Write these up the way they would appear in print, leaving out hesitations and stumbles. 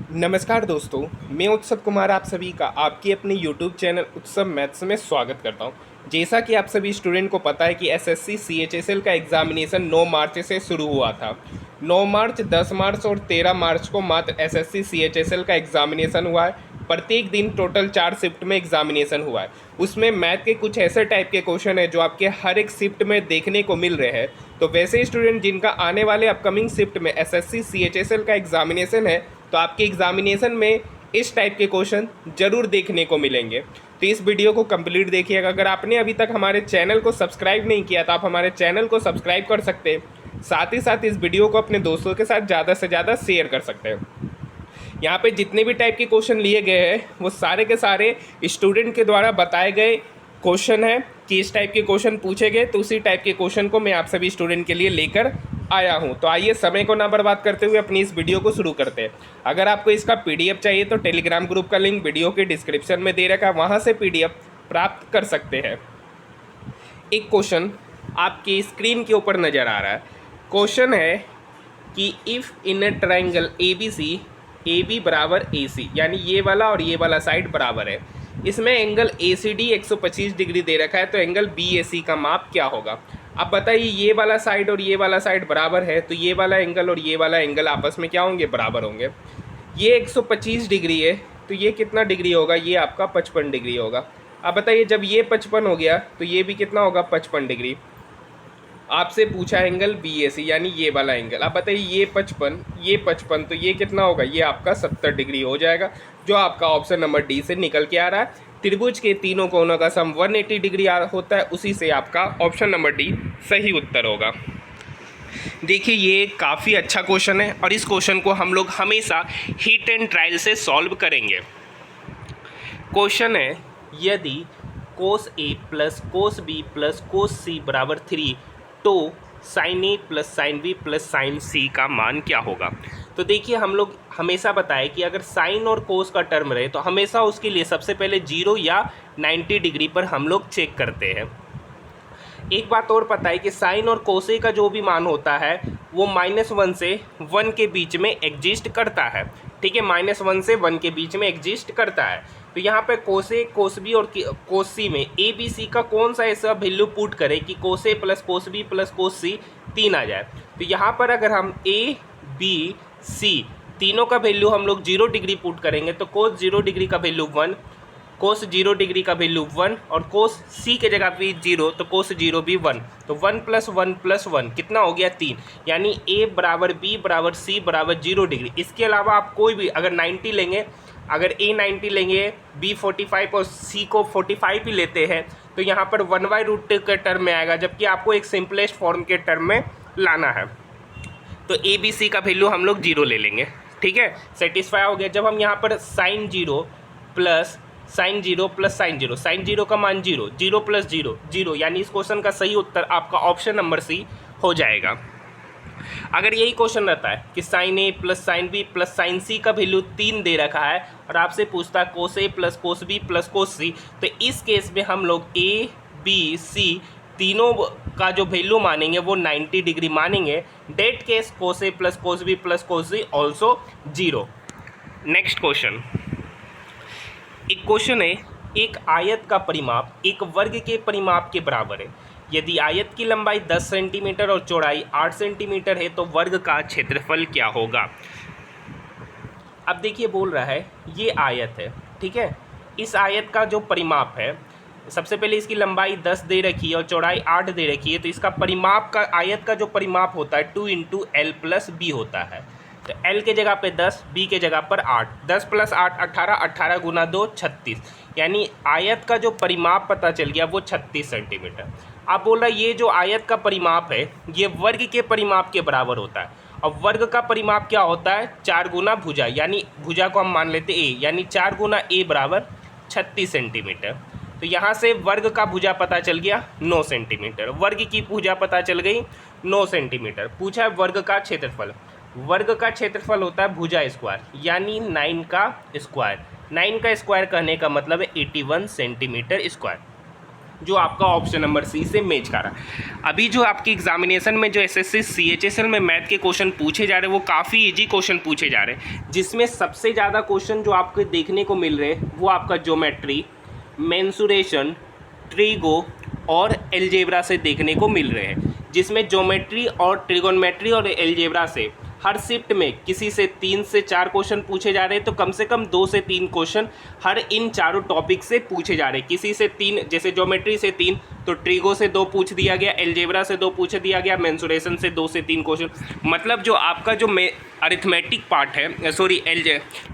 नमस्कार दोस्तों, मैं उत्सव कुमार आप सभी का आपके अपने YouTube चैनल उत्सव मैथ्स में स्वागत करता हूं। जैसा कि आप सभी स्टूडेंट को पता है कि एसएससी सीएचएसएल का एग्जामिनेशन 9 मार्च से शुरू हुआ था। 9 मार्च, 10 मार्च और 13 मार्च को मात्र एसएससी सीएचएसएल का एग्जामिनेशन हुआ है। प्रत्येक दिन टोटल 4 शिफ्ट में एग्जामिनेशन हुआ है। उसमें मैथ के कुछ ऐसे टाइप के क्वेश्चन है जो आपके हर एक शिफ्ट में देखने को मिल रहे हैं। तो वैसे स्टूडेंट जिनका आने वाले अपकमिंग शिफ्ट में एसएससी सीएचएसएल का एग्जामिनेशन है, तो आपके एग्जामिनेशन में इस टाइप के क्वेश्चन जरूर देखने को मिलेंगे। तो इस वीडियो को कंप्लीट देखिएगा। अगर आपने अभी तक हमारे चैनल को सब्सक्राइब नहीं किया तो आप हमारे चैनल को सब्सक्राइब कर सकते हैं। साथ ही साथ इस वीडियो को अपने दोस्तों के साथ ज़्यादा से ज़्यादा शेयर कर सकते हैं। यहाँ पे जितने भी टाइप के क्वेश्चन लिए गए हैं वो सारे के सारे स्टूडेंट के द्वारा बताए गए क्वेश्चन है कि इस टाइप के क्वेश्चन पूछे गए, तो उसी टाइप के क्वेश्चन को मैं आप सभी स्टूडेंट के लिए लेकर आया हूँ। तो आइए समय को ना बर्बाद करते हुए अपनी इस वीडियो को शुरू करते हैं। अगर आपको इसका पीडीएफ चाहिए तो टेलीग्राम ग्रुप का लिंक वीडियो के डिस्क्रिप्शन में दे रखा है, वहाँ से पीडीएफ प्राप्त कर सकते हैं। एक क्वेश्चन आपकी स्क्रीन के ऊपर नज़र आ रहा है। क्वेश्चन है कि if in a triangle A B बराबर ए सी, यानी ये वाला और ये वाला साइड बराबर है, इसमें angle A C D 125 degree दे रखा है, तो एंगल बी ए सी का माप क्या होगा। अब बताइए, ये वाला साइड और ये वाला साइड बराबर है, तो ये वाला एंगल और ये वाला एंगल आपस में क्या होंगे, बराबर होंगे। ये 125 डिग्री है, तो ये कितना डिग्री होगा, ये आपका 55 डिग्री होगा। अब बताइए, जब ये 55 हो गया तो ये भी कितना होगा, 55 डिग्री। आपसे पूछा एंगल बी ए सी, यानी ये वाला एंगल। आप बताइए, ये 55, तो ये कितना होगा, ये आपका 70 डिग्री हो जाएगा, जो आपका ऑप्शन नंबर डी से निकल के आ रहा है। त्रिभुज के तीनों कोनों का सम 180 डिग्री होता है, उसी से आपका ऑप्शन नंबर डी सही उत्तर होगा। देखिए, ये काफ़ी अच्छा क्वेश्चन है और इस क्वेश्चन को हम लोग हमेशा हिट एंड ट्रायल से सॉल्व करेंगे। क्वेश्चन है, यदि cos A plus cos B plus cos C बराबर 3, तो sine A plus sine B plus sine C का मान क्या होगा। तो देखिए, हम लोग हमेशा बताएं कि अगर साइन और कोस का टर्म रहे तो हमेशा उसके लिए सबसे पहले 0 या 90 डिग्री पर हम लोग चेक करते हैं। एक बात और पता है कि साइन और कोसे का जो भी मान होता है वो -1 से 1 के बीच में एग्जिस्ट करता है। ठीक है, -1 से 1 के बीच में एग्जिस्ट करता है। तो यहाँ पे कोसे, कोस बी और कोस सी में ए बी सी का कौन सा ऐसा वैल्यू पुट करें कि cos A plus cos B plus cos C 3 आ जाए। तो यहाँ पर अगर हम ए बी सी तीनों का वैल्यू हम लोग 0 डिग्री पुट करेंगे तो कोस 0 डिग्री का वैल्यू 1, कोस 0 डिग्री का वैल्यू 1 और कोस सी के जगह पे 0, तो कोस 0 भी 1, तो 1 + 1 + 1 कितना हो गया, 3। यानी ए बराबर बी बराबर सी बराबर 0 डिग्री। इसके अलावा आप कोई भी अगर 90 लेंगे, अगर ए 90 लेंगे, बी 45 और सी को 45 ही लेते हैं, तो यहाँ पर 1/√2 के टर्म में आएगा, जबकि आपको एक सिंपलेस्ट फॉर्म के टर्म में लाना है। तो ए बी सी का वैल्यू हम लोग 0 ले लेंगे। ठीक है, सेटिस्फाई हो गया। जब हम यहाँ पर sine 0 plus sine 0 plus sine 0, sine 0 का मान 0, 0 + 0 0, यानी इस क्वेश्चन का सही उत्तर आपका ऑप्शन नंबर सी हो जाएगा। अगर यही क्वेश्चन रहता है कि sine A plus sine B plus sine C का वैल्यू 3 दे रखा है और आपसे पूछता है cos A plus cos B plus cos C, तो इस केस में हम लोग ए बी सी तीनों का जो वैल्यू मानेंगे वो 90 डिग्री मानेंगे। That case cos A plus cos B plus cos C also 0। Next question, एक क्वेश्चन है, एक आयत का परिमाप एक वर्ग के परिमाप के बराबर है। यदि आयत की लंबाई 10 सेंटीमीटर और चौड़ाई 8 सेंटीमीटर है तो वर्ग का क्षेत्रफल क्या होगा। अब देखिए, बोल रहा है ये आयत है, ठीक है। इस आयत का जो परिमाप है, सबसे पहले इसकी लंबाई 10 दे रखी है और चौड़ाई 8 दे रखी है, तो इसका परिमाप का, आयत का जो परिमाप होता है 2 × L + B होता है। तो L के जगह पे 10, B के जगह पर 8, 10 + 8 18, 18 × 2 36, यानी आयत का जो परिमाप पता चल गया वो 36 सेंटीमीटर। अब बोल रहा है ये जो आयत का परिमाप है ये वर्ग के परिमाप के बराबर होता है। अब वर्ग का परिमाप क्या होता है, 4 गुना भुजा, यानी भुजा को हम मान लेते A, यानी 4 × A बराबर 36 सेंटीमीटर। तो यहाँ से वर्ग का भुजा पता चल गया 9 सेंटीमीटर, वर्ग की भुजा पता चल गई 9 सेंटीमीटर। पूछा है वर्ग का क्षेत्रफल। वर्ग का क्षेत्रफल होता है भुजा स्क्वायर, यानी 9 का स्क्वायर। 9 का स्क्वायर कहने का मतलब है 81 सेंटीमीटर स्क्वायर। जो आपका ऑप्शन नंबर सी से मैच कर रहा है। अभी जो आपकी एग्जामिनेशन में जो एसएससी सीएचएसएल में मैथ के क्वेश्चन पूछे जा रहे हैं वो काफ़ी इजी क्वेश्चन पूछे जा रहे हैं, जिसमें सबसे ज़्यादा क्वेश्चन जो आपको देखने को मिल रहे हैं वो आपका ज्योमेट्री, मेंसुरेशन, ट्रिगो और एलजेब्रा से देखने को मिल रहे हैं, जिसमें ज्योमेट्री और ट्रिगोनमेट्री और एलजेब्रा से हर शिफ्ट में किसी से 3 से 4 क्वेश्चन पूछे जा रहे हैं, तो कम से कम 2 से 3 क्वेश्चन हर इन चारों टॉपिक से पूछे जा रहे हैं। किसी से 3, जैसे ज्योमेट्री से 3, तो ट्रिगो से 2 पूछ दिया गया, एलजेब्रा से 2 पूछ दिया गया, मेंसुरेशन से 2 से 3 क्वेश्चन। मतलब जो आपका जो अरिथमेटिक पार्ट है, सॉरी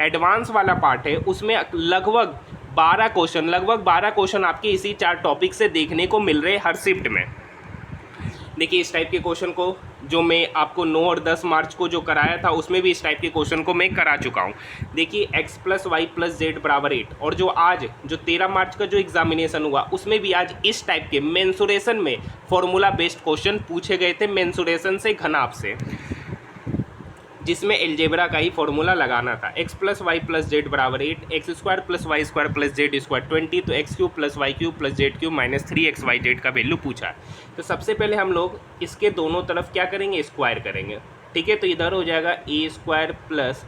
एडवांस वाला पार्ट है, उसमें लगभग 12 क्वेश्चन आपके इसी 4 टॉपिक से देखने को मिल रहे हैं हर शिफ्ट में। देखिए इस टाइप के क्वेश्चन को जो मैं आपको 9 और 10 मार्च को जो कराया था उसमें भी इस टाइप के क्वेश्चन को मैं करा चुका हूँ। देखिए x + y + z = 8, और जो आज जो 13 मार्च का जो एग्जामिनेशन हुआ उसमें भी आज इस टाइप के मेंसुरेशन में फॉर्मूला बेस्ड क्वेश्चन पूछे गए थे, मेंसुरेशन से, घनाभ से, जिसमें एलजेब्रा का ही फॉर्मूला लगाना था। x + y + z = 8, x² + y² + z² 20, तो x³ + y³ + z³ - 3xyz का वैल्यू पूछा है। तो सबसे पहले हम लोग इसके दोनों तरफ क्या करेंगे, स्क्वायर करेंगे। ठीक है, तो इधर हो जाएगा a² +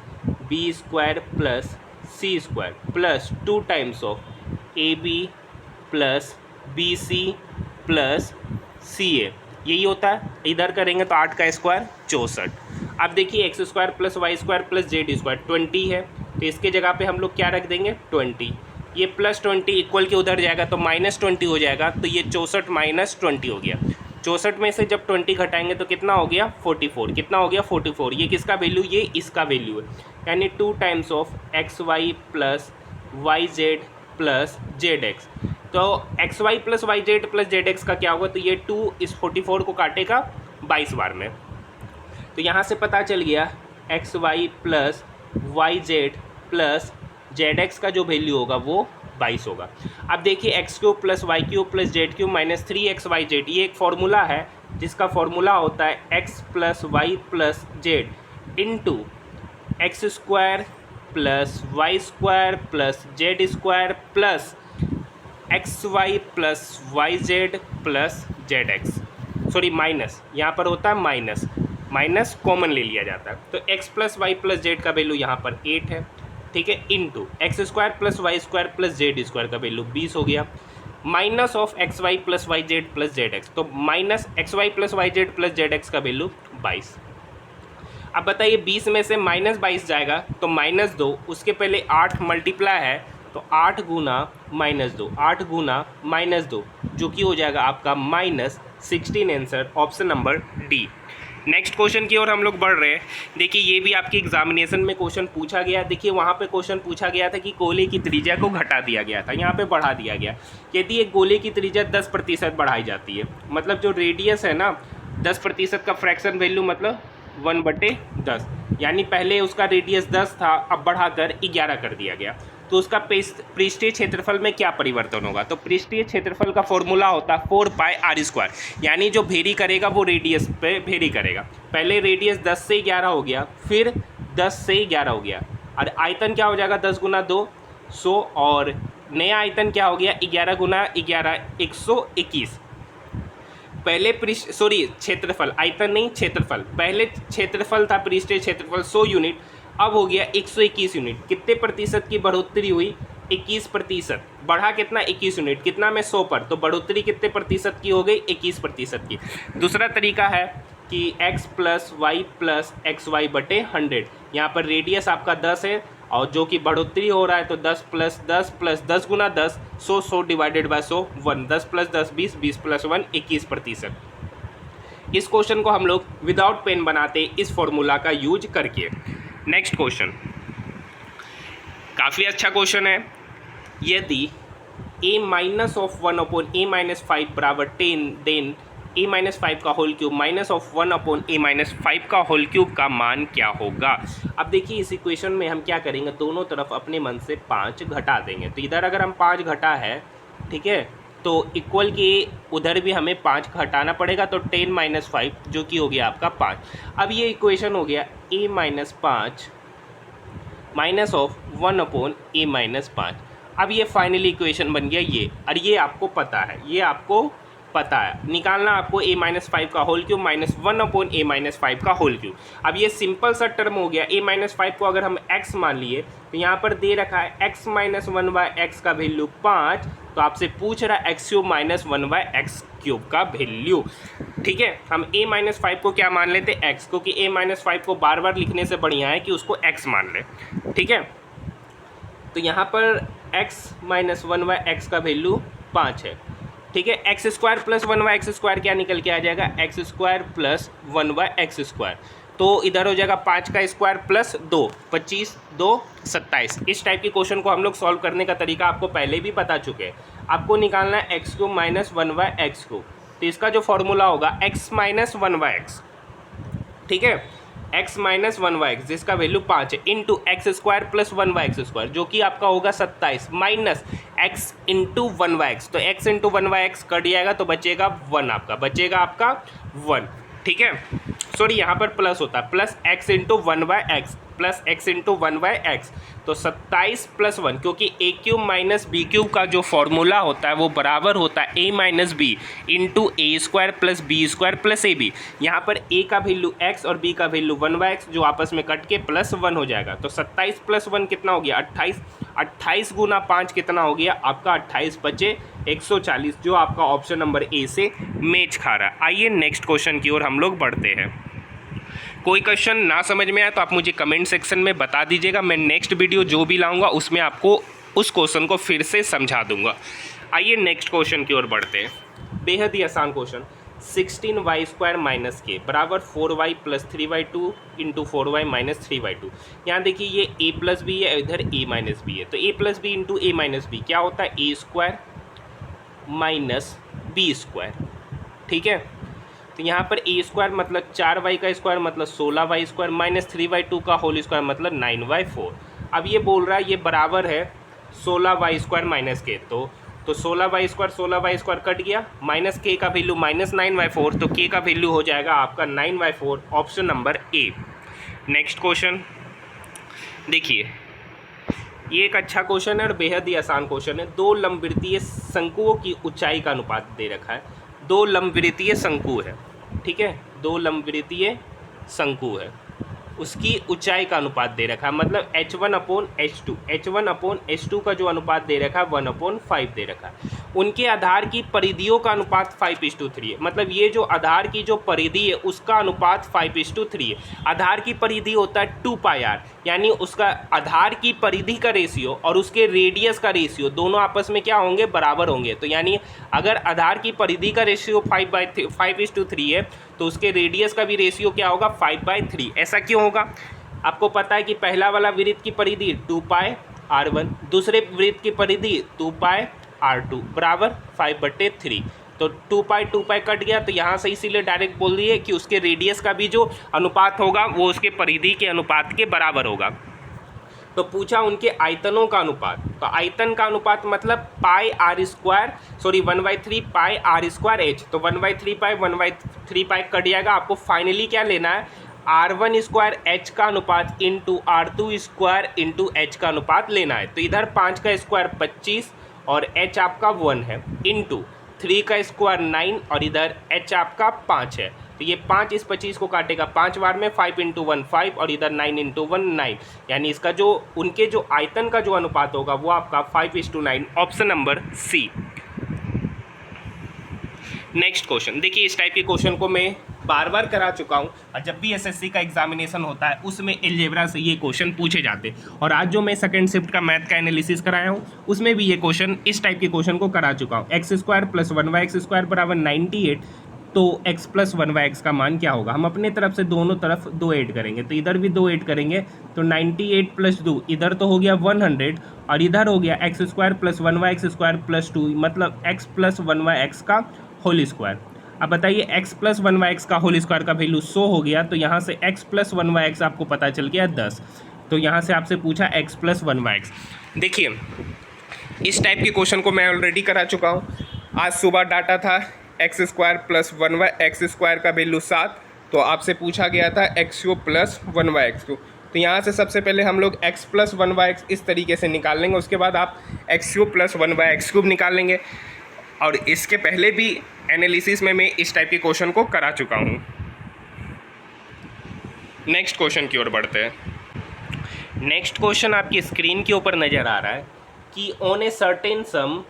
b² + c² plus 2 times of ab + bc + ca, यही होता है। इधर करेंगे तो 8 का स्क्वायर 64। अब देखिए x² + y² + z² 20 है, तो इसके जगह पे हम लोग क्या रख देंगे, 20। ये +20 इक्वल के उधर जाएगा तो -20 हो जाएगा, तो ये 64 - 20 हो गया। 64 में से जब 20 घटाएंगे तो कितना हो गया, 44। कितना हो गया, 44। ये किसका वैल्यू, ये इसका वैल्यू है, यानी 2 times of xy + yz + zx। तो xy + yz + zx का क्या होगा, तो ये 2 इस 44 को काटेगा 22 बार में, तो यहाँ से पता चल गया xy + yz + zx का जो वैल्यू होगा वो 22 होगा। अब देखिए x³ + y³ + z³ - 3xyz, ये एक फॉर्मूला है जिसका फॉर्मूला होता है x + y + z into x² + y² + z² plus xy + yz + zx, sorry minus, यहाँ पर होता है माइनस कॉमन ले लिया जाता है, तो x + y + z का वैल्यू यहाँ पर 8 है। ठीक है, इंटू x² + y² + z² का वैल्यू 20 हो गया, minus of xy + yz + zx, तो -xy + yz + zx का वैल्यू 22। अब बताइए 20 में से -22 जाएगा तो -2, उसके पहले 8 मल्टीप्लाई है तो 8 गुना -2, 8 गुना -2, जो कि हो जाएगा आपका -16, answer option number D. Next question की ओर हम लोग बढ़ रहे हैं। देखिए ये भी आपके एग्जामिनेशन में क्वेश्चन पूछा गया। देखिए वहाँ पे क्वेश्चन पूछा गया था कि गोले की त्रिज्या को घटा दिया गया था, यहाँ पे बढ़ा दिया गया। यदि एक गोले की त्रिज्या 10% बढ़ाई जाती है, मतलब जो रेडियस है ना 10% का फ्रैक्शन वैल्यू, मतलब 1/10, यानी पहले उसका रेडियस 10 था, अब बढ़ाकर 11 कर दिया गया, तो उसका पृष्ठीय क्षेत्रफल में क्या परिवर्तन होगा। तो पृष्ठीय क्षेत्रफल का फॉर्मूला होता है 4πr², यानी जो वेरी करेगा वो रेडियस पे वेरी करेगा। पहले रेडियस 10 से 11 हो गया, फिर 10 से 11 हो गया, और आयतन क्या हो जाएगा 10 गुना 2 100, और नया आयतन क्या हो गया 11 गुना 11 121। पहले क्षेत्रफल, आयतन नहीं क्षेत्रफल, पहले क्षेत्रफल था पृष्ठीय क्षेत्रफल 100 यूनिट, अब हो गया 121 यूनिट। कितने प्रतिशत की बढ़ोतरी हुई, 21%। बढ़ा कितना 21 यूनिट, कितना में 100 पर, तो बढ़ोतरी कितने प्रतिशत की हो गई 21% की। दूसरा तरीका है कि x + y + xy/100, यहाँ पर रेडियस आपका 10 है और जो कि बढ़ोतरी हो रहा है, तो 10 + 10 + 10 गुना 10 100, 100 डिवाइडेड बाय 100 1, 10 + 10 20, 20 + 1 21%। इस क्वेश्चन को हम लोग विदाउट पेन बनाते इस फॉर्मूला का यूज करके। नेक्स्ट क्वेश्चन काफ़ी अच्छा क्वेश्चन है। यदि a- (1/a - 5 = 10, देन a - 5 का होल क्यूब -1/a - 5 का होल क्यूब का मान क्या होगा। अब देखिए इस इक्वेशन में हम क्या करेंगे, दोनों तरफ अपने मन से 5 घटा देंगे। तो इधर अगर हम 5 घटा है, ठीक है, तो इक्वल के उधर भी हमें 5 घटाना पड़ेगा, तो 10 - 5 जो कि हो गया आपका 5। अब ये इक्वेशन हो गया a - 5 (1/a - 5). अब ये फाइनली इक्वेशन बन गया ये, और ये आपको पता है, ये आपको पता है। निकालना आपको a-5 का होल क्यूब माइनस 1/a-5 का होल क्यूब। अब ये सिंपल सा टर्म हो गया। a-5 को अगर हम x मान लिए तो यहाँ पर दे रखा है x माइनस 1/x का वैल्यू 5, तो आपसे पूछ रहा है x क्यूब माइनस 1/x³ का वैल्यू। ठीक है, हम a-5 को क्या मान लेते x, क्योंकि a-5 को बार बार लिखने से बढ़िया है कि उसको x मान ले। ठीक है, तो यहाँ पर x माइनस 1/x का वैल्यू 5 है। ठीक है, x² प्लस 1/x² क्या निकल के आ जाएगा, x² प्लस 1/x²। तो इधर हो जाएगा 5 का स्क्वायर प्लस 2, 25 2 27। इस टाइप के क्वेश्चन को हम लोग सॉल्व करने का तरीका आपको पहले भी बता चुके हैं। आपको निकालना है x³ माइनस 1/x³। तो इसका जो फॉर्मूला होगा x माइनस 1/x, ठीक है, x माइनस 1/x जिसका वैल्यू 5 है, इंटू x² प्लस 1/x², जो कि आपका होगा 27, माइनस x इंटू 1/x। तो x इंटू 1/x कट जाएगा तो बचेगा 1, आपका बचेगा आपका 1। ठीक है, सॉरी यहाँ पर प्लस होता है, plus x into 1/x plus x into 1/x, तो 27 प्लस 1, क्योंकि a³ माइनस b³ का जो फॉर्मूला होता है वो बराबर होता है a minus B into a² plus b² plus ab। यहाँ पर a का वैल्यू x और b का वैल्यू 1/x, जो आपस में कट के प्लस 1 हो जाएगा। तो 27 प्लस 1 कितना हो गया, 28। 28 गुना 5 कितना हो गया आपका, 28 बचे 140, जो आपका ऑप्शन नंबर ए से मैच खा रहा है। आइए नेक्स्ट क्वेश्चन की ओर हम लोग बढ़ते हैं। कोई क्वेश्चन ना समझ में आया तो आप मुझे कमेंट सेक्शन में बता दीजिएगा, मैं नेक्स्ट वीडियो जो भी लाऊंगा उसमें आपको उस क्वेश्चन को फिर से समझा दूंगा। आइए नेक्स्ट क्वेश्चन की ओर बढ़ते हैं। बेहद ही आसान क्वेश्चन, 16y² माइनस के बराबर 4y plus 3y2 into 4y minus 3y2। यहाँ देखिए ये a प्लस बी है, इधर a माइनस बी है, तो a plus B into a minus B क्या होता है, a² माइनस b²। ठीक है, तो यहाँ पर a² मतलब 4y का स्क्वायर मतलब 16y² माइनस 3y2 का होल स्क्वायर मतलब 9y4। अब ये बोल रहा है ये बराबर है 16y² माइनस के, तो 16y² कट गया, माइनस k का वैल्यू माइनस 9y4, तो k का वैल्यू हो जाएगा आपका 9y4, option number A. Next question देखिए, ये एक अच्छा क्वेश्चन है और बेहद ही आसान क्वेश्चन है। दो लंबवृत्तीय शंकुओं की ऊंचाई का अनुपात दे रखा है। दो लंबवृत्तीय शंकु है, ठीक है, दो लंबवृत्तीय शंकु है, उसकी ऊंचाई का अनुपात दे रखा है, मतलब h1/h2, h1/h2 का जो अनुपात दे रखा है 1/5 दे रखा है। उनके आधार की परिधियों का अनुपात 5:3 है, मतलब ये जो आधार की जो परिधि है उसका अनुपात 5:3 है। आधार की परिधि होता है 2πr, यानी उसका आधार की परिधि का रेशियो और उसके रेडियस का रेशियो दोनों आपस में क्या होंगे, बराबर होंगे। तो यानी अगर आधार की परिधि का रेशियो 5:3 है तो उसके रेडियस का भी रेशियो क्या होगा, 5/3। ऐसा क्यों होगा, आपको पता है कि पहला वाला वृत्त की परिधि 2πr1, दूसरे वृत्त की परिधि 2πr2 बराबर 5/3। तो 2π कट गया, तो यहाँ से इसीलिए डायरेक्ट बोल दिए कि उसके रेडियस का भी जो अनुपात होगा वो उसके परिधि के अनुपात के बराबर होगा। तो पूछा उनके आयतनों का अनुपात, तो आयतन का अनुपात मतलब πr², सॉरी 1/3 πr²h, तो 1/3 कट जाएगा। आपको फाइनली क्या लेना है, r1² h का अनुपात इंटू r2² इंटू h का अनुपात लेना है। तो इधर 5 का स्क्वायर 25 और h आपका 1 है, इंटू 3 का स्क्वायर 9 और इधर h आपका 5 है। तो ये 5 इस 25 को काटेगा 5 बार में, 5 × 1 5 और इधर 9 × 1 9, यानी इसका जो उनके जो आयतन का जो अनुपात होगा वो आपका 5:9, option number C. Next question देखिए, इस टाइप के क्वेश्चन को मैं बार बार करा चुका हूँ और जब भी एसएससी का एग्जामिनेशन होता है उसमें अलजेब्रा से ये क्वेश्चन पूछे जाते हैं। और आज जो मैं सेकंड शिफ्ट का मैथ का एनालिसिस कराया हूँ उसमें भी ये क्वेश्चन, इस टाइप के क्वेश्चन को करा चुका हूँ। x² प्लस 1/x² बराबर 98, तो x प्लस 1/x का मान क्या होगा। हम अपने तरफ से दोनों तरफ 2 ऐड करेंगे, तो इधर भी 2 ऐड करेंगे, तो 98 प्लस 2 इधर तो हो गया 100 और इधर हो गया x² प्लस 1/x² प्लस 2, मतलब x प्लस 1/x का होल स्क्वायर। अब बताइए x प्लस 1/x का होल स्क्वायर का वैल्यू 100 हो गया, तो यहाँ से x प्लस 1/x आपको पता चल गया 10। तो यहाँ से आपसे पूछा x प्लस 1/x। देखिए इस टाइप के क्वेश्चन को मैं ऑलरेडी करा चुका हूँ। आज सुबह डाटा था x² प्लस 1/x² का वैल्यू 7, तो आपसे पूछा गया था x³ प्लस 1/x²। तो यहाँ से सबसे पहले हम लोग x प्लस 1/x इस तरीके से निकाल लेंगे, उसके बाद आप x³ प्लस 1/x³ निकाल लेंगे। और इसके पहले भी एनालिसिस में मैं इस टाइप के क्वेश्चन को करा चुका हूँ। नेक्स्ट क्वेश्चन की ओर बढ़ते हैं। नेक्स्ट क्वेश्चन आपकी स्क्रीन के ऊपर नज़र आ रहा है कि ऑन ए सर्टेन सम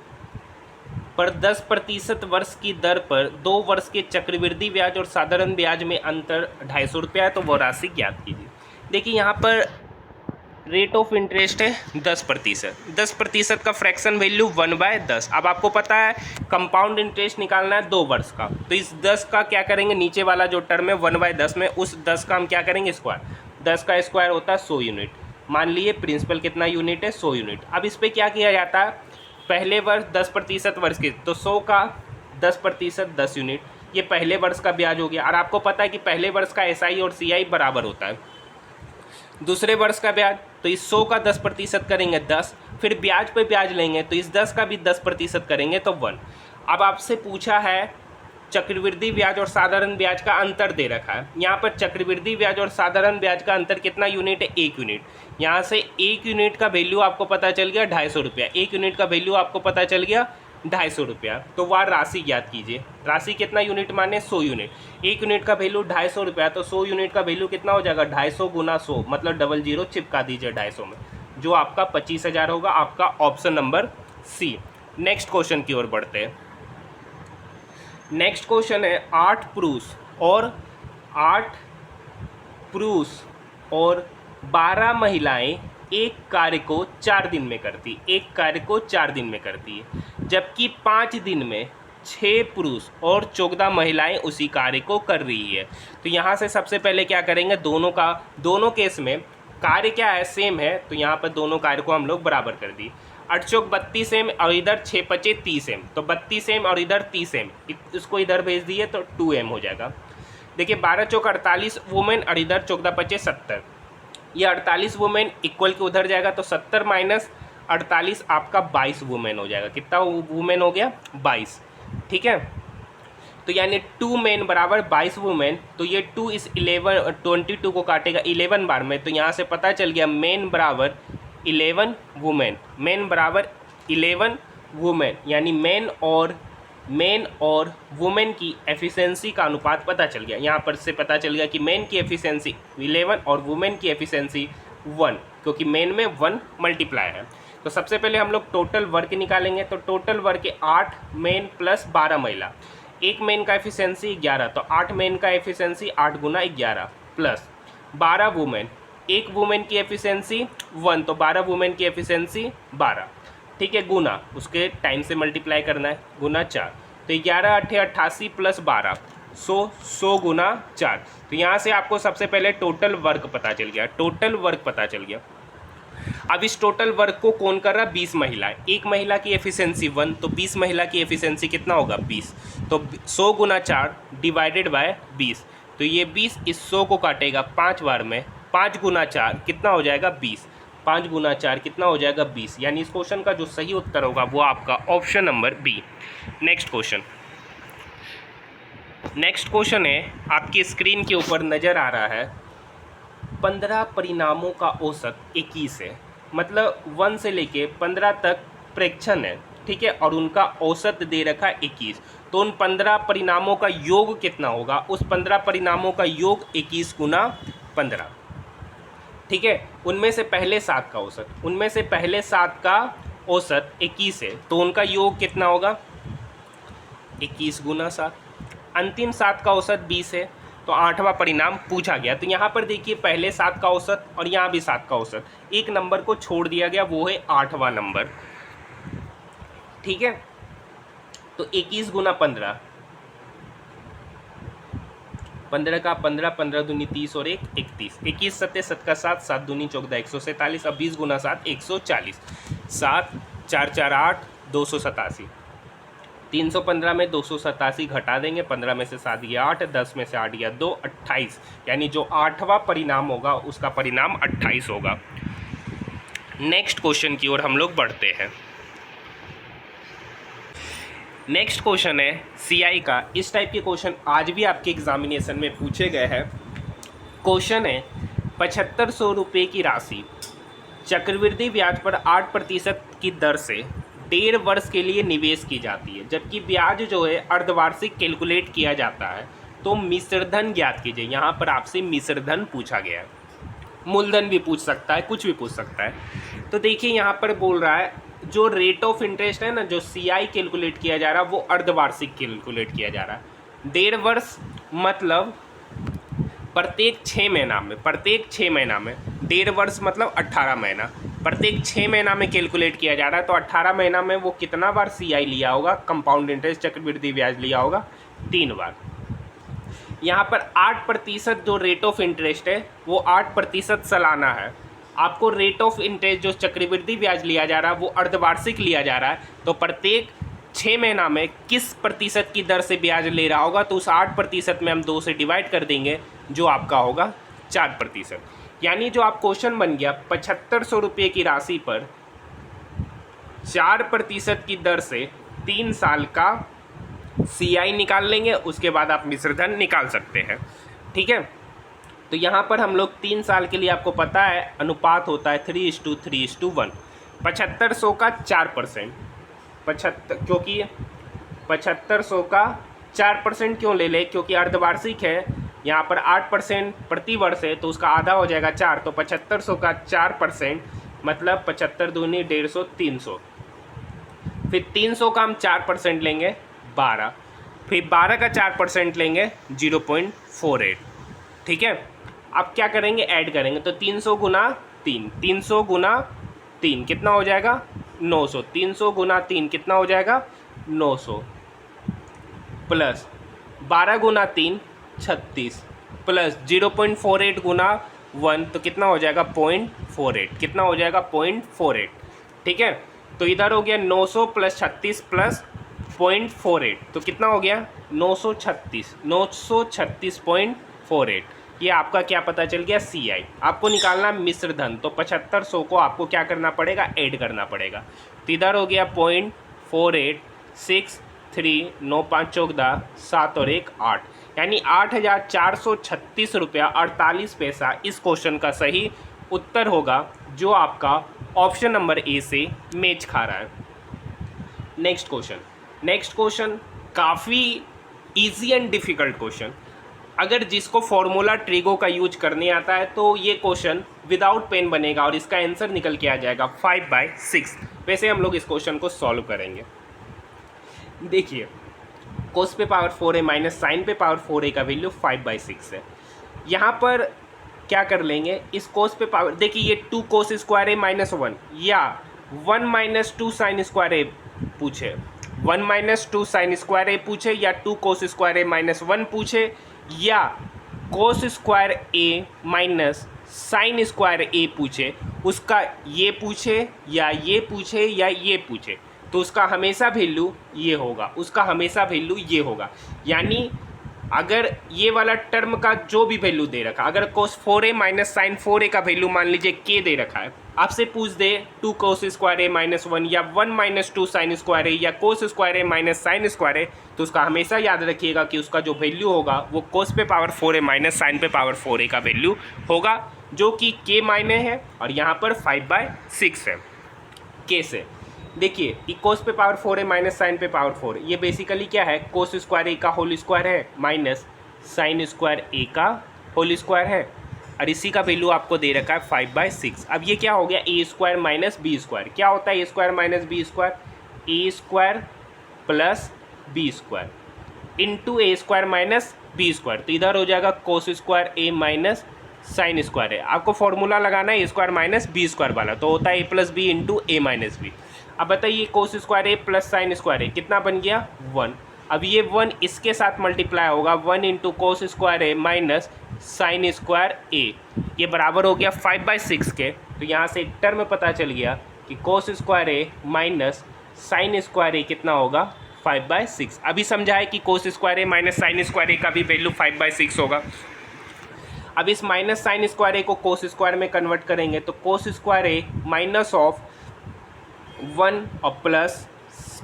पर 10% वर्ष की दर पर 2 वर्ष के चक्रवृद्धि ब्याज और साधारण ब्याज में अंतर 250 रुपया है, तो वो राशि ज्ञात कीजिए। देखिए यहाँ पर रेट ऑफ इंटरेस्ट है 10%। 10% का फ्रैक्शन वैल्यू 1/10। अब आपको पता है कंपाउंड इंटरेस्ट निकालना है 2 वर्ष का, तो इस 10 का क्या करेंगे, नीचे वाला जो टर्म है 1/10 में, उस 10 का हम क्या करेंगे स्क्वायर। 10 का स्क्वायर होता है 100 यूनिट। मान लिए प्रिंसिपल कितना यूनिट है, 100 यूनिट। अब इस पर क्या किया जाता है, पहले वर्ष 10% वर्ष के, तो 100 का 10% 10 यूनिट, ये पहले वर्ष का ब्याज हो गया। और आपको पता है कि पहले वर्ष का SI और CI बराबर होता है। दूसरे वर्ष का ब्याज, तो इस 100 का 10% करेंगे 10, फिर ब्याज पे ब्याज लेंगे, तो इस 10 का भी 10% करेंगे तो 1। अब आपसे पूछा है चक्रवृद्धि ब्याज और साधारण ब्याज का अंतर दे रखा है। यहाँ पर चक्रवृद्धि ब्याज और साधारण ब्याज का अंतर कितना यूनिट है, 1 यूनिट। यहाँ से 1 यूनिट का वैल्यू आपको पता चल गया 250 रुपया। 1 यूनिट का वैल्यू आपको पता चल गया 250 रुपया। तो वह राशि ज्ञात कीजिए। राशि कितना यूनिट माने, 100 यूनिट। 1 यूनिट का वैल्यू 250 रुपया, तो 100 यूनिट का वैल्यू कितना हो जाएगा, 250 गुना 100, मतलब 00 चिपका दीजिए 250 में, जो आपका 25,000 होगा। आपका option number C. Next question की ओर बढ़ते हैं। नेक्स्ट क्वेश्चन है 8 पुरुष और 12 महिलाएं एक कार्य को 4 दिन में करती, एक कार्य को 4 दिन में करती है, जबकि 5 दिन में 6 पुरुष और 14 महिलाएं उसी कार्य को कर रही है। तो यहाँ से सबसे पहले क्या करेंगे, दोनों केस में कार्य क्या है, सेम है, तो यहाँ पर दोनों कार्य को हम लोग बराबर कर दिए। 8 चौक 32 एम और इधर 6 पचे 30 एम, तो 32 एम और इधर 30 एम, इसको इधर भेज दिए तो 2 एम हो जाएगा। देखिए 12 चौक 48 वुमेन और इधर 14 पचे 70, ये 48 वुमेन इक्वल के उधर जाएगा, तो 70 माइनस 48 आपका 22 वुमेन हो जाएगा। कितना वुमेन हो गया, 22। ठीक है, तो यानी 2 मेन बराबर 22 वुमेन, तो ये 2 इस 22 को काटेगा 11 बार में, तो यहाँ से पता चल गया मेन बराबर 11 वुमेन, मेन बराबर 11 वुमेन, यानी मेन और वुमेन की एफिशिएंसी का अनुपात पता चल गया। यहाँ पर से पता चल गया कि मेन की एफिशिएंसी 11 और वुमेन की एफिशिएंसी 1, क्योंकि मेन में 1 मल्टीप्लाई है। तो सबसे पहले हम लोग टोटल वर्क निकालेंगे, तो टोटल वर्क 8 मेन प्लस 12 महिला। एक मेन का एफिशिएंसी 11, तो 8 मेन का एफिशिएंसी 8 गुना 11 प्लस 12 वुमेन, एक वुमेन की एफिशिएंसी 1, तो 12 वुमेन की एफिशिएंसी 12। ठीक है, गुना उसके टाइम से मल्टीप्लाई करना है, गुना 4, तो 11 8 88 प्लस 12 100 गुना 4। तो यहाँ से आपको सबसे पहले टोटल वर्क पता चल गया, टोटल वर्क पता चल गया। अब इस टोटल वर्क को कौन कर रहा, 20 महिलाएं। एक महिला की एफिशिएंसी 1, तो 20 महिला की एफिशिएंसी कितना होगा, 20, तो 100 गुना 4 डिवाइडेड बाय 20, तो ये 20 इस 100 को काटेगा 5 बार में, 5 गुना 4 कितना हो जाएगा, 20, 5 गुना 4 कितना हो जाएगा, 20। यानी इस क्वेश्चन का जो सही उत्तर होगा वो आपका option number B. Next question है आपकी स्क्रीन के ऊपर नज़र आ रहा है, 15 परिणामों का औसत 21 है, मतलब 1 से लेके 15 तक प्रेक्षण है। ठीक है, और उनका औसत दे रखा है 21, तो उन 15 परिणामों का योग कितना होगा, उस 15 परिणामों का योग 21 गुना 15। ठीक है, उनमें से पहले 7 का औसत, उनमें से पहले 7 का औसत 21 है, तो उनका योग कितना होगा, 21 गुना 7। अंतिम 7 का औसत 20 है, तो 8वां परिणाम पूछा गया। तो यहाँ पर देखिए पहले 7 का औसत और यहाँ भी 7 का औसत, एक नंबर को छोड़ दिया गया, वो है 8वां नंबर। ठीक है, तो 21 गुना 15, 15 का 15, 15 दूनी 30 और 1 31, 21 सत्ते 7 का 7, 7 दूनी 14 147, अब 20 गुना 7 140, 7 4 4 8 287, 315 में 287 घटा देंगे, 15 में से 7 गया 8, 10 में से 8 गया 2, 28, यानी जो 8वां परिणाम होगा उसका परिणाम 28 होगा। नेक्स्ट क्वेश्चन की ओर हम लोग बढ़ते हैं। नेक्स्ट क्वेश्चन है CI का। इस टाइप के क्वेश्चन आज भी आपके एग्जामिनेशन में पूछे गए हैं। क्वेश्चन है 7500 रुपये की राशि चक्रवृद्धि ब्याज पर 8% की दर से 1.5 वर्ष के लिए निवेश की जाती है, जबकि ब्याज जो है अर्धवार्षिक कैलकुलेट किया जाता है। तो मिश्रधन ज्ञात कीजिए। यहाँ पर आपसे मिश्रधन पूछा गया है, मूलधन भी पूछ सकता है, कुछ भी पूछ सकता है। तो देखिए यहाँ पर बोल रहा है जो रेट ऑफ इंटरेस्ट है ना, जो CI कैलकुलेट किया जा रहा है वो अर्धवार्षिक कैलकुलेट किया जा रहा है। 1.5 वर्ष मतलब प्रत्येक 6 महीना में, प्रत्येक 6 महीना में 1.5 वर्ष मतलब 18 महीना, प्रत्येक 6 महीना में कैलकुलेट किया जा रहा है। तो 18 महीना में वो कितना बार CI लिया होगा, कंपाउंड इंटरेस्ट चक्रवृद्धि ब्याज लिया होगा, 3 बार। यहाँ पर 8% जो रेट ऑफ इंटरेस्ट है वो 8% सालाना है। आपको रेट ऑफ इंटरेस्ट जो चक्रवृद्धि ब्याज लिया जा रहा है वो अर्धवार्षिक लिया जा रहा है। तो प्रत्येक 6 महीना में किस प्रतिशत की दर से ब्याज ले रहा होगा, तो उस 8% में हम 2 से डिवाइड कर देंगे, जो आपका होगा 4%। यानी जो आप क्वेश्चन बन गया 7500 रुपये की राशि पर 4% की दर से 3 साल का CI निकाल लेंगे, उसके बाद आप मिश्रधन निकाल सकते हैं। ठीक है, तो यहाँ पर हम लोग 3 साल के लिए, आपको पता है अनुपात होता है 3:3:1। 7500 का 4%, 75, क्योंकि 7500 का 4% क्यों ले ले, क्योंकि अर्धवार्षिक है, यहाँ पर 8% प्रति वर्ष है, तो उसका आधा हो जाएगा 4। तो 7500 का 4% मतलब 75 दूनी 150, 300। फिर 300 का हम 4% लेंगे 12, फिर 12 का 4% लेंगे 0.48। ठीक है, अब क्या करेंगे, ऐड करेंगे। तो 300 गुना 3, 300 गुना 3 कितना हो जाएगा 900, 300 गुना 3 कितना हो जाएगा 900, प्लस 12 गुना 3 36, प्लस 0.48 गुना 1 तो कितना हो जाएगा 0.48, कितना हो जाएगा 0.48। ठीक है, तो इधर हो गया 900 प्लस 36 प्लस 0.48, तो कितना हो गया 936, 936.48। ये आपका क्या पता चल गया CI। आपको निकालना मिश्रधन, तो 7500 को आपको क्या करना पड़ेगा, ऐड करना पड़ेगा। तो इधर हो गया 0.48, 6, 3, 9, 5 14, 7 और 1 8, यानी 8436 रुपया 48 पैसा इस क्वेश्चन का सही उत्तर होगा, जो आपका ऑप्शन नंबर A से मैच खा रहा है। नेक्स्ट क्वेश्चन काफ़ी इजी एंड डिफ़िकल्ट क्वेश्चन। अगर जिसको फॉर्मूला ट्रिगो का यूज करने आता है तो ये क्वेश्चन विदाउट पेन बनेगा और इसका आंसर निकल के आ जाएगा 5/6। वैसे हम लोग इस क्वेश्चन को सॉल्व करेंगे। देखिए, कोस पे पावर 4 है माइनस साइन पे पावर 4 का वैल्यू 5/6 है। यहाँ पर क्या कर लेंगे, इस कोस पे पावर, देखिए ये 2 कोस स्क्वायर ए माइनस 1 या 1 माइनस 2 साइन स्क्वायर ए पूछे, 1 माइनस 2 साइन स्क्वायर ए पूछे, या 2 कोस स्क्वायर ए माइनस 1 पूछे, या कोस square A minus sine square ए पूछे, उसका ये पूछे या ये पूछे या ये पूछे, तो उसका हमेशा वैल्यू ये होगा, उसका हमेशा वैल्यू ये होगा। यानी अगर ये वाला टर्म का जो भी वैल्यू दे रखा, अगर कोस 4a माइनस साइन 4a का वैल्यू मान लीजिए k दे रखा है, आपसे पूछ दे 2 कोस स्क्वायर ए माइनस 1 या 1 माइनस 2 साइन स्क्वायर ए या कोस square A minus sine square ए, तो उसका हमेशा याद रखिएगा कि उसका जो वैल्यू होगा वो कोस पे पावर 4a माइनस साइन पे पावर 4a का वैल्यू होगा, जो कि k मायने है और यहाँ पर 5/6 है k से। देखिए कोस पे पावर 4 है माइनस साइन पे पावर 4, ये बेसिकली क्या है, कोस स्क्वायर ए का होल स्क्वायर है माइनस साइन स्क्वायर ए का होल स्क्वायर है, और इसी का वैल्यू आपको दे रखा है 5/6। अब ये क्या हो गया, A square minus B square. क्या होता है A square minus B square, A square plus B square into A square minus B square. तो इधर हो जाएगा cos square A minus sine square है। आपको फॉर्मूला लगाना है A square minus B square वाला, तो होता है A plus B into A minus B. अब बताइए cos square A plus sine square A कितना बन गया 1। अब ये 1 इसके साथ मल्टीप्लाई होगा, 1 into cos square A minus sine square ए, ये बराबर हो गया 5/6 के। तो यहाँ से टर्म पता चल गया कि कोस square A minus sine square A कितना होगा 5/6। अभी समझा है कि कोस square A minus sine square ए का भी वैल्यू 5/6 होगा। अब इस माइनस साइन स्क्वायर ए को कोस स्क्वायर में कन्वर्ट करेंगे, तो कोस स्क्वायर ए माइनस ऑफ 1 और प्लस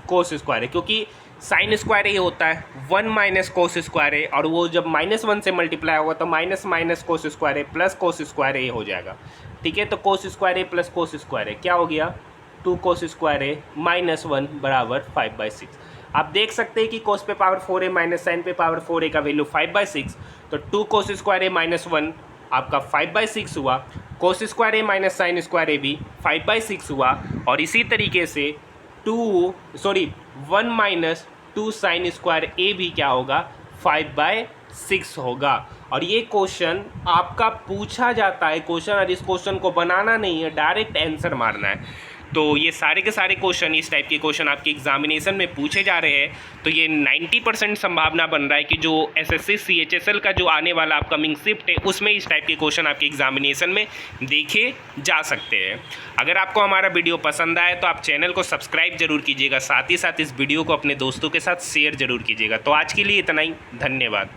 कोस स्क्वायर है, क्योंकि साइन स्क्वायर ए होता है 1 माइनस कोस स्क्वायर ए, और वो जब -1 से मल्टीप्लाई होगा तो minus minus cos square A plus cos square ए हो जाएगा। ठीक है, तो कोस square A plus cos square ए क्या हो गया, 2 कोस स्क्वायर ए -1 बराबर 5/6। आप देख सकते हैं कि कोस पे पावर 4 ए माइनस साइन पे पावर 4 ए का वैल्यू 5/6, तो 2 कोस स्क्वायर ए -1 आपका 5/6 हुआ, कोस square A minus sine square ए भी 5/6 हुआ, और इसी तरीके से 1 माइनस 2 साइन स्क्वायर ए भी क्या होगा, 5/6 होगा। और ये क्वेश्चन आपका पूछा जाता है क्वेश्चन, और इस क्वेश्चन को बनाना नहीं है, डायरेक्ट आंसर मारना है। तो ये सारे के सारे क्वेश्चन, इस टाइप के क्वेश्चन आपके एग्जामिनेशन में पूछे जा रहे हैं। तो ये 90% संभावना बन रहा है कि जो एसएससी सीएचएसएल का जो आने वाला अपकमिंग शिफ्ट है उसमें इस टाइप के क्वेश्चन आपके एग्जामिनेशन में देखे जा सकते हैं। अगर आपको हमारा वीडियो पसंद आए तो आप चैनल को सब्सक्राइब जरूर कीजिएगा, साथ ही साथ इस वीडियो को अपने दोस्तों के साथ शेयर जरूर कीजिएगा। तो आज के लिए इतना ही, धन्यवाद।